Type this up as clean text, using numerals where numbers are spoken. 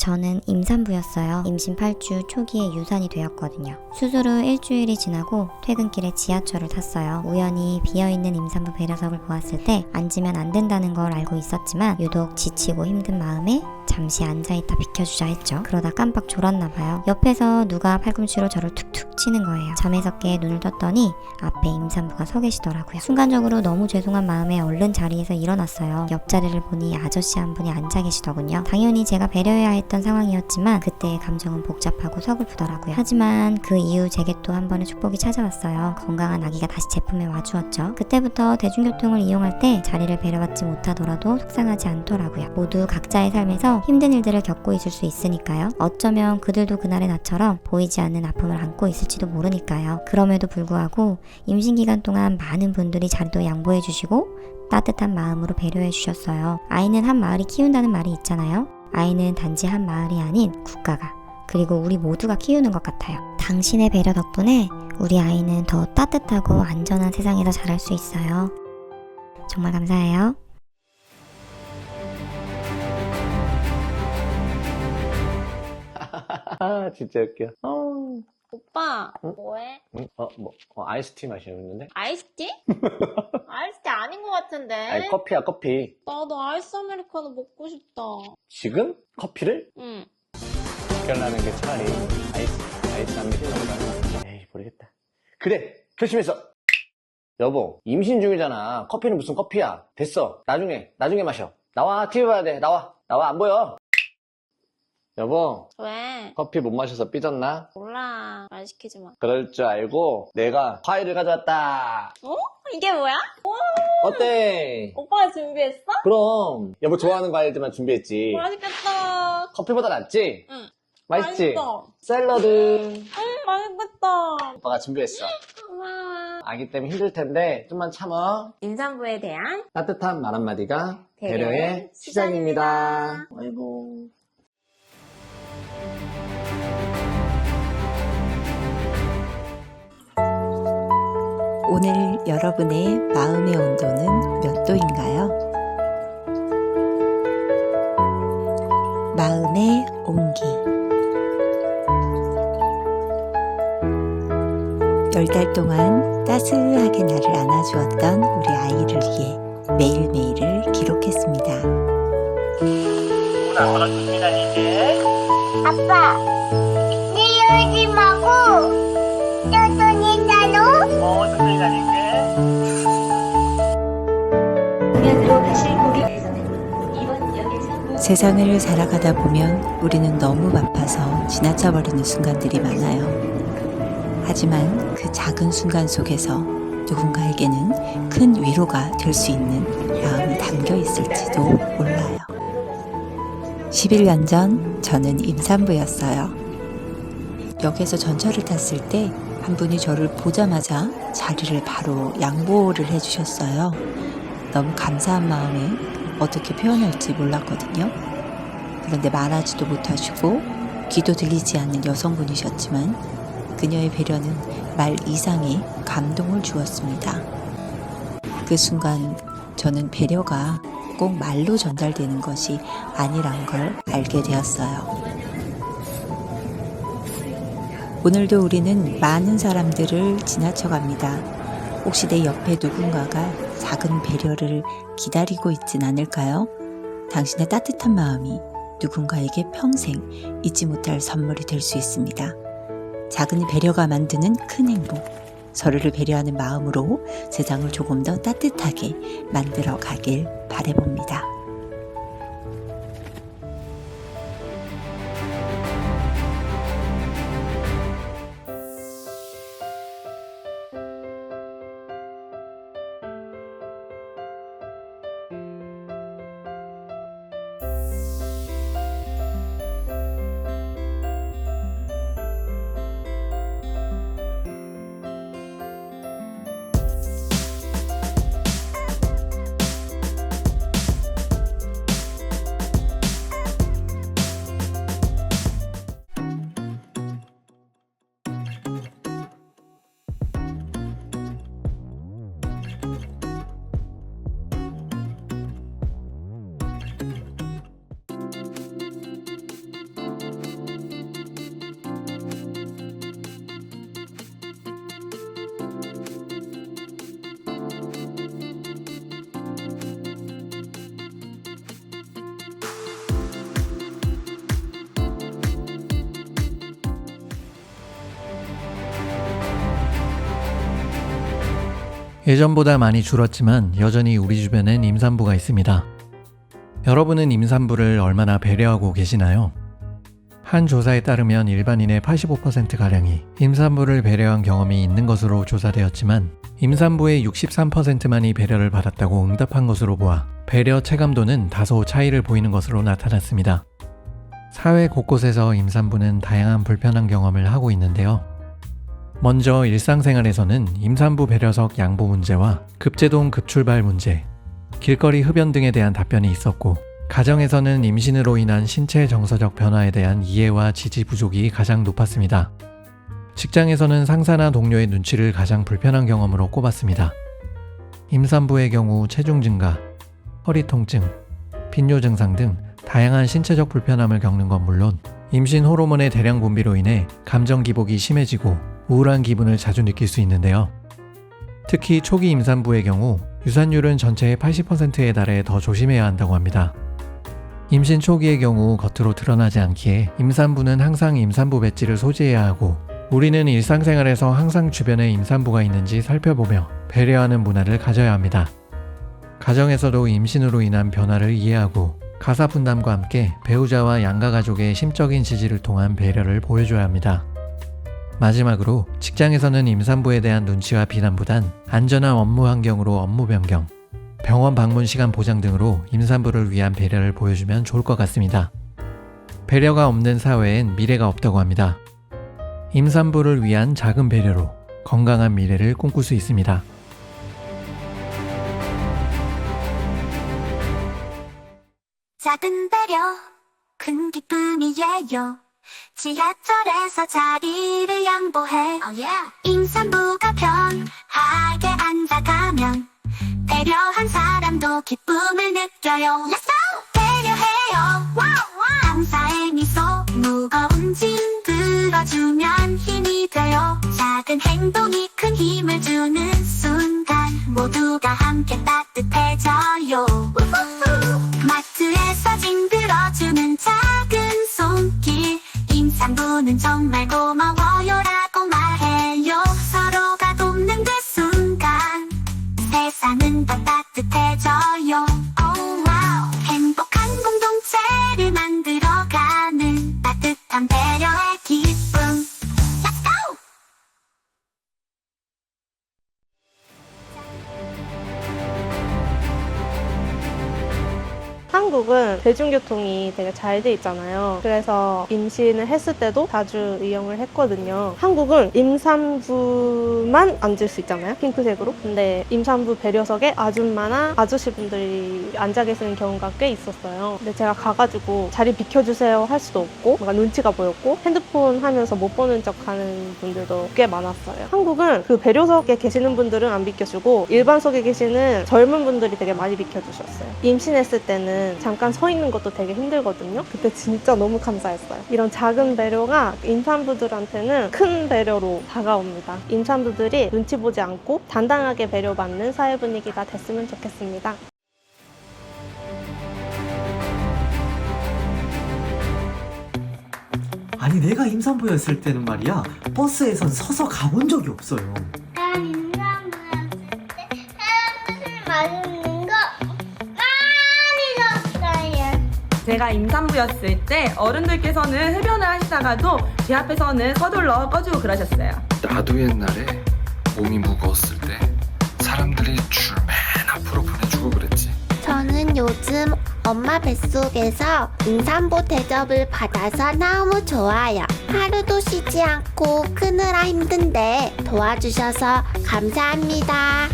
저는 임산부였어요. 임신 8주 초기에 유산이 되었거든요. 수술 후 일주일이 지나고 퇴근길에 지하철을 탔어요. 우연히 비어있는 임산부 배려석을 보았을 때 앉으면 안 된다는 걸 알고 있었지만 유독 지치고 힘든 마음에 잠시 앉아있다 비켜주자 했죠. 그러다 깜빡 졸았나봐요. 옆에서 누가 팔꿈치로 저를 툭툭 치는 거예요. 잠에서 깨 눈을 떴더니 앞에 임산부가 서 계시더라고요. 순간적으로 너무 죄송한 마음에 얼른 자리에서 일어났어요. 옆자리를 보니 아저씨 한 분이 앉아 계시더군요. 당연히 제가 배려해야 했던 상황이었지만 그때의 감정은 복잡하고 서글프더라고요. 하지만 그 이후 제게 또 한 번의 축복이 찾아왔어요. 건강한 아기가 다시 제품에 와주었죠. 그때부터 대중교통을 이용할 때 자리를 배려받지 못하더라도 속상하지 않더라고요. 모두 각자의 삶에서 힘든 일들을 겪고 있을 수 있으니까요. 어쩌면 그들도 그날의 나처럼 보이지 않는 아픔을 안고 있을지도 모르니까요. 그럼에도 불구하고 임신 기간 동안 많은 분들이 자리도 양보해 주시고 따뜻한 마음으로 배려해 주셨어요. 아이는 한 마을이 키운다는 말이 있잖아요. 아이는 단지 한 마을이 아닌 국가가, 그리고 우리 모두가 키우는 것 같아요. 당신의 배려 덕분에 우리 아이는 더 따뜻하고 안전한 세상에서 자랄 수 있어요. 정말 감사해요. 아, 진짜 웃겨. 오빠, 응? 뭐해? 응? 아이스티 마시고 있는데? 아이스티? 아이스티 아닌 것 같은데? 아니, 커피야, 커피. 나도 아이스 아메리카노 먹고 싶다. 지금? 커피를? 응. 결혼하는 게 차라리 아이스 아메리카노보다. 에이, 모르겠다. 그래, 결심했어. 여보, 임신 중이잖아. 커피는 무슨 커피야. 됐어. 나중에 마셔. 나와, TV 봐야 돼. 나와, 안 보여. 여보, 왜? 커피 못 마셔서 삐졌나? 몰라. 말 시키지 마. 그럴 줄 알고 내가 과일을 가져왔다. 어? 이게 뭐야? 어때? 오빠가 준비했어? 그럼 여보 좋아하는 과일들만 준비했지. 맛있겠다. 커피보다 낫지? 응. 맛있지? 맛있어. 샐러드 맛있겠다. 오빠가 준비했어. 고마워. 아기 때문에 힘들 텐데 좀만 참아. 임산부에 대한 따뜻한 말 한마디가 배려의 배려의 시작입니다. 아이고. 오늘 여러분의 마음의 온도는 몇 도인가요? 마음의 온기. 10달 동안 따스하게 나를 안아주었던 우리 아이를 위해 매일매일을 기록했습니다. 좋습니다 이제. 아빠, 네 울지 마고 천천히 나눠. 천천히 다닐게. 세상을 살아가다 보면 우리는 너무 바빠서 지나쳐버리는 순간들이 많아요. 하지만 그 작은 순간 속에서 누군가에게는 큰 위로가 될 수 있는 마음이 담겨 있을지도 몰라요. 11년 전 저는 임산부였어요. 역에서 전철을 탔을 때 한 분이 저를 보자마자 자리를 바로 양보를 해주셨어요. 너무 감사한 마음에 어떻게 표현할지 몰랐거든요. 그런데 말하지도 못하시고 귀도 들리지 않는 여성분이셨지만 그녀의 배려는 말 이상의 감동을 주었습니다. 그 순간 저는 배려가 꼭 말로 전달되는 것이 아니란 걸 알게 되었어요. 오늘도 우리는 많은 사람들을 지나쳐갑니다. 혹시 내 옆에 누군가가 작은 배려를 기다리고 있진 않을까요? 당신의 따뜻한 마음이 누군가에게 평생 잊지 못할 선물이 될 수 있습니다. 작은 배려가 만드는 큰 행복, 서로를 배려하는 마음으로 세상을 조금 더 따뜻하게 만들어 가길 바라봅니다. 예전보다 많이 줄었지만 여전히 우리 주변엔 임산부가 있습니다. 여러분은 임산부를 얼마나 배려하고 계시나요? 한 조사에 따르면 일반인의 85%가량이 임산부를 배려한 경험이 있는 것으로 조사되었지만 임산부의 63%만이 배려를 받았다고 응답한 것으로 보아 배려 체감도는 다소 차이를 보이는 것으로 나타났습니다. 사회 곳곳에서 임산부는 다양한 불편한 경험을 하고 있는데요. 먼저 일상생활에서는 임산부 배려석 양보 문제와 급제동 급출발 문제, 길거리 흡연 등에 대한 답변이 있었고, 가정에서는 임신으로 인한 신체 정서적 변화에 대한 이해와 지지 부족이 가장 높았습니다. 직장에서는 상사나 동료의 눈치를 가장 불편한 경험으로 꼽았습니다. 임산부의 경우 체중 증가, 허리 통증, 빈뇨 증상 등 다양한 신체적 불편함을 겪는 건 물론 임신 호르몬의 대량 분비로 인해 감정 기복이 심해지고 우울한 기분을 자주 느낄 수 있는데요. 특히 초기 임산부의 경우 유산율은 전체의 80%에 달해 더 조심해야 한다고 합니다. 임신 초기의 경우 겉으로 드러나지 않기에 임산부는 항상 임산부 배지를 소지해야 하고, 우리는 일상생활에서 항상 주변에 임산부가 있는지 살펴보며 배려하는 문화를 가져야 합니다. 가정에서도 임신으로 인한 변화를 이해하고 가사 분담과 함께 배우자와 양가 가족의 심적인 지지를 통한 배려를 보여줘야 합니다. 마지막으로 직장에서는 임산부에 대한 눈치와 비난보단 안전한 업무 환경으로 업무 변경, 병원 방문 시간 보장 등으로 임산부를 위한 배려를 보여주면 좋을 것 같습니다. 배려가 없는 사회엔 미래가 없다고 합니다. 임산부를 위한 작은 배려로 건강한 미래를 꿈꿀 수 있습니다. 작은 배려 큰 기쁨이에요. 지하철에서 자리를 양보해 임산부가 편하게 앉아가면 배려한 사람도 기쁨을 느껴요. Let's go! 배려해요. 감사의 미소, 무거운 짐 들어주면 힘이 돼요. 작은 행동이 큰 힘을 주는 순간 모두가 함께 따뜻해져요. 마트에서 짐 들어주는 작은 손길, 임산부는 정말 고마워요라고 말해요. 서로가 돕는 그 순간 세상은 더 따뜻해져요. 행복한 공동체를 만들어가는 따뜻한 배려의 기쁨. Let's go! 한국은 대중교통이 되게 잘 돼 있잖아요. 그래서 임신을 했을 때도 자주 이용을 했거든요. 한국은 임산부만 앉을 수 있잖아요. 핑크색으로. 근데 임산부 배려석에 아줌마나 아저씨분들이 앉아 계시는 경우가 꽤 있었어요. 근데 제가 가가지고 자리 비켜주세요 할 수도 없고 뭔가 눈치가 보였고 핸드폰 하면서 못 보는 척 하는 분들도 꽤 많았어요. 한국은 그 배려석에 계시는 분들은 안 비켜주고 일반석에 계시는 젊은 분들이 되게 많이 비켜주셨어요. 임신했을 때는 잠깐 서 있는 것도 되게 힘들거든요. 그때 진짜 너무 감사했어요. 이런 작은 배려가 임산부들한테는 큰 배려로 다가옵니다. 임산부들이 눈치 보지 않고 단단하게 배려받는 사회 분위기가 됐으면 좋겠습니다. 아니 내가 임산부였을 때는 말이야 버스에선 서서 가본 적이 없어요. 난 임산부였을 때 햇빛을 맞는 거 많이 줬어요. 제가 임산부였을 때 어른들께서는 흡연을 하시다가도 제 앞에서는 서둘러 꺼주고 그러셨어요. 나도 옛날에 몸이 무거웠을 때 사람들이 줄 맨 앞으로 보내주고 그랬지. 저는 요즘 엄마 뱃속에서 임산부 대접을 받아서 너무 좋아요. 하루도 쉬지 않고 크느라 힘든데 도와주셔서 감사합니다.